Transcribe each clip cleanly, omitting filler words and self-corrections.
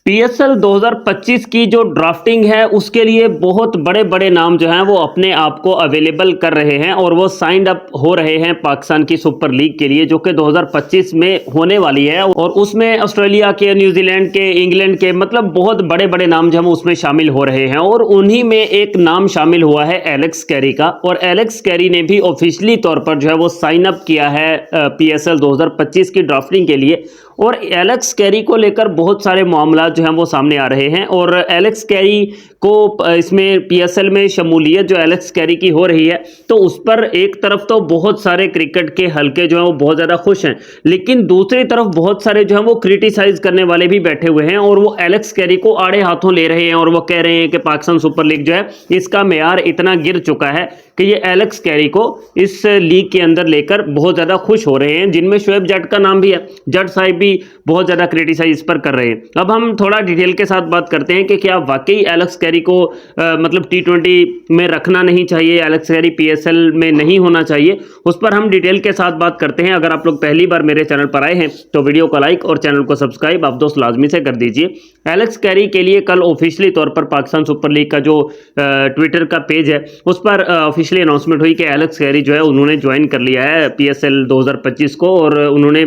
PSL 2025 की जो drafting है उसके लिए बहुत बड़े बड़े नाम जो हैं वो अपने आप को अवेलेबल कर रहे हैं और वो साइंड अप हो रहे हैं पाकिस्तान की सुपर लीग के लिए, जो कि 2025 में होने वाली है। और उसमें ऑस्ट्रेलिया के, न्यूजीलैंड के, इंग्लैंड के, मतलब बहुत बड़े बड़े नाम जो हैं उसमें शामिल हो रहे हैं। और उन्हीं में एक नाम शामिल हुआ है एलेक्स कैरी का, और एलेक्स कैरी ने भी ऑफिशियली तौर पर जो है वो साइन अप किया है पीएसएल 2025 की ड्राफ्टिंग के लिए। और एलेक्स कैरी को लेकर बहुत सारे मामला जो हैं वो सामने आ रहे हैं, और एलेक्स कैरी को इसमें पीएसएल में शमूलियत जो एलेक्स कैरी की हो रही है, तो उस पर एक तरफ तो बहुत सारे क्रिकेट के हलके जो हैं वो बहुत ज़्यादा खुश हैं, लेकिन दूसरी तरफ बहुत सारे जो हैं वो क्रिटिसाइज करने वाले भी बैठे हुए हैं, और वो एलेक्स कैरी को आड़े हाथों ले रहे हैं। और वो कह रहे हैं कि पाकिस्तान सुपर लीग जो है इसका मेयार इतना गिर चुका है कि ये एलेक्स कैरी को इस लीग के अंदर लेकर बहुत ज़्यादा खुश हो रहे हैं, जिनमें शोएब जट का नाम भी है। जट साहिब भी बहुत ज़्यादा क्रिटिसाइज पर कर रहे हैं। अब हम थोड़ा डिटेल के साथ बात करते हैं कि क्या वाकई एलेक्स कैरी को मतलब T20 में रखना नहीं चाहिए, एलेक्स कैरी पीएसएल में नहीं होना चाहिए, उस पर हम डिटेल के साथ बात करते हैं। अगर आप लोग पहली बार मेरे चैनल पर आए हैं तो वीडियो को लाइक और चैनल को सब्सक्राइब आप दोस्त लाजमी से कर दीजिए। एलेक्स कैरी के लिए कल ऑफिशियली तौर पर पाकिस्तान सुपर लीग का जो ट्विटर का पेज है उस पर ऑफिशियली अनाउंसमेंट हुई कि एलेक्स कैरी जो है उन्होंने ज्वाइन कर लिया है पीएसएल 2025 को, और उन्होंने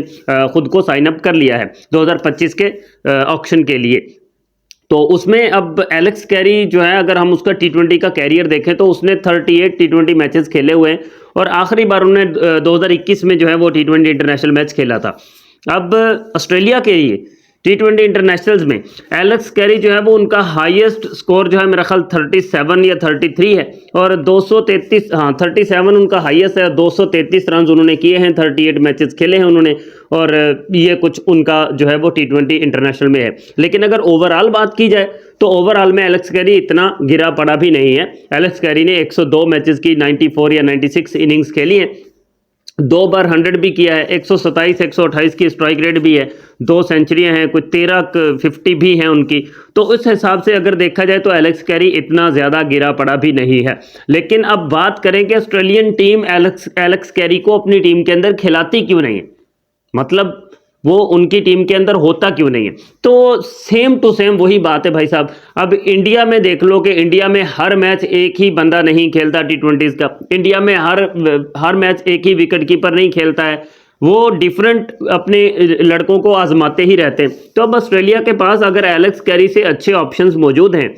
खुद को साइन अप कर लिया है 2025 के ऑक्शन के लिए। तो उसमें अब एलेक्स कैरी जो है, अगर हम उसका T20 का कैरियर देखें तो उसने 38 T20 मैचेस खेले हुए हैं, और आखिरी बार उन्होंने 2021 में जो है वो T20 इंटरनेशनल मैच खेला था। अब ऑस्ट्रेलिया के लिए T20 इंटरनेशनल्स में एलेक्स कैरी जो है वो उनका हाईएस्ट स्कोर जो है मेरा ख्याल 37 या 33 है, और 233 37 उनका हाईएस्ट है। 233 रन उन्होंने किए हैं, 38 मैचेस खेले हैं उन्होंने, और ये कुछ उनका जो है वो T20 इंटरनेशनल में है। लेकिन अगर ओवरऑल बात की जाए तो ओवरऑल में एलेक्स कैरी इतना गिरा पड़ा भी नहीं है। एलेक्स कैरी ने 102 मैचेस की 94 या 96 इनिंग्स खेली हैं, 2 बार 100 भी किया है, 127 128 की स्ट्राइक रेट भी है, 2 सेंचुरियां हैं, कुछ 13 50 भी हैं उनकी। तो उस हिसाब से अगर देखा जाए तो एलेक्स कैरी इतना ज़्यादा गिरा पड़ा भी नहीं है। लेकिन अब बात करें कि ऑस्ट्रेलियन टीम एलेक्स कैरी को अपनी टीम के अंदर खिलाती क्यों नहीं है, मतलब वो उनकी टीम के अंदर होता क्यों नहीं है। तो सेम टू सेम वही बात है भाई साहब। अब इंडिया में देख लो कि इंडिया में हर मैच एक ही बंदा नहीं खेलता T20 का, इंडिया में हर मैच एक ही विकेट कीपर नहीं खेलता है, वो डिफरेंट अपने लड़कों को आजमाते ही रहते हैं। तो अब ऑस्ट्रेलिया के पास अगर एलेक्स कैरी से अच्छे ऑप्शंस मौजूद हैं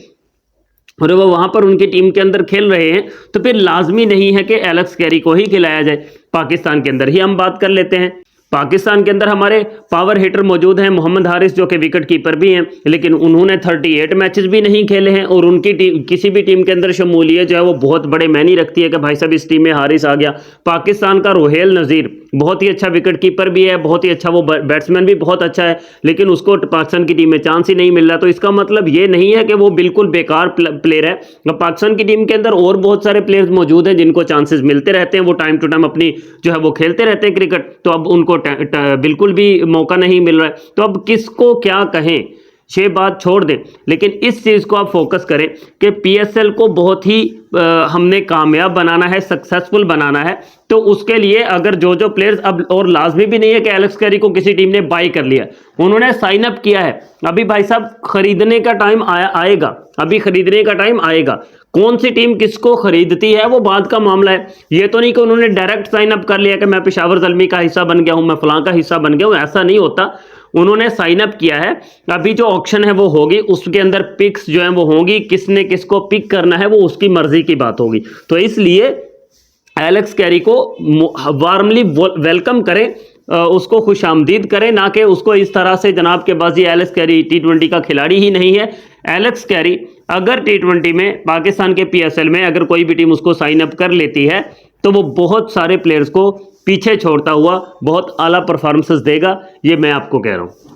और वो वहां पर उनकी टीम के अंदर खेल रहे हैं, तो फिर लाजमी नहीं है कि एलेक्स कैरी को ही खिलाया जाए। पाकिस्तान के अंदर ही हम बात कर लेते हैं। पाकिस्तान के अंदर हमारे पावर हिटर मौजूद हैं, मोहम्मद हारिस जो कि विकेट कीपर भी हैं, लेकिन उन्होंने 38 मैचेस भी नहीं खेले हैं, और उनकी टीम किसी भी टीम के अंदर शमूलियत जो है वो बहुत बड़े मायने रखती है कि भाई साहब इस टीम में हारिस आ गया। पाकिस्तान का रोहेल नज़ीर बहुत ही अच्छा विकेट कीपर भी है, बहुत ही अच्छा वो बैट्समैन भी बहुत अच्छा है, लेकिन उसको पाकिस्तान की टीम में चांस ही नहीं मिल रहा। तो इसका मतलब ये नहीं है कि वो बिल्कुल बेकार प्लेयर है। पाकिस्तान की टीम के अंदर और बहुत सारे प्लेयर्स मौजूद हैं जिनको चांसेस मिलते रहते हैं, वो टाइम टू टाइम अपनी जो है वो खेलते रहते हैं क्रिकेट, तो अब उनको बिल्कुल भी मौका नहीं मिल रहा है। तो अब किसको क्या कहें, ये बात छोड़ दें, लेकिन इस चीज़ को आप फोकस करें कि पीएसएल को बहुत ही हमने कामयाब बनाना है, सक्सेसफुल बनाना है। तो उसके लिए अगर जो प्लेयर्स अब, और लाजमी भी नहीं है कि एलेक्स कैरी को किसी टीम ने बाई कर लिया, उन्होंने साइन अप किया है। अभी भाई साहब खरीदने का टाइम आएगा, अभी खरीदने का टाइम आएगा। कौन सी टीम किसको खरीदती है वो बात का मामला है। ये तो नहीं कि उन्होंने डायरेक्ट साइन अप कर लिया कि मैं पेशावर ज़ल्मी का हिस्सा बन गया हूं, मैं फलां का हिस्सा बन गया हूं, ऐसा नहीं होता। उन्होंने साइन अप किया है। अभी जो ऑक्शन है वो होगी, उसके अंदर पिक्स जो है वो होंगी, किसने किसको पिक करना है वो उसकी मर्जी की बात होगी। तो इसलिए एलेक्स कैरी को वार्मली वेलकम करें, उसको खुशामदीद करें, ना कि उसको इस तरह से जनाब के बाजी एलेक्स कैरी T20 का खिलाड़ी ही नहीं है। एलेक्स कैरी अगर T20 में पाकिस्तान के पीएसएल में अगर कोई भी टीम उसको साइन अप कर लेती है तो वो बहुत सारे प्लेयर्स को पीछे छोड़ता हुआ बहुत आला परफॉर्मेंसेस देगा, ये मैं आपको कह रहा हूँ।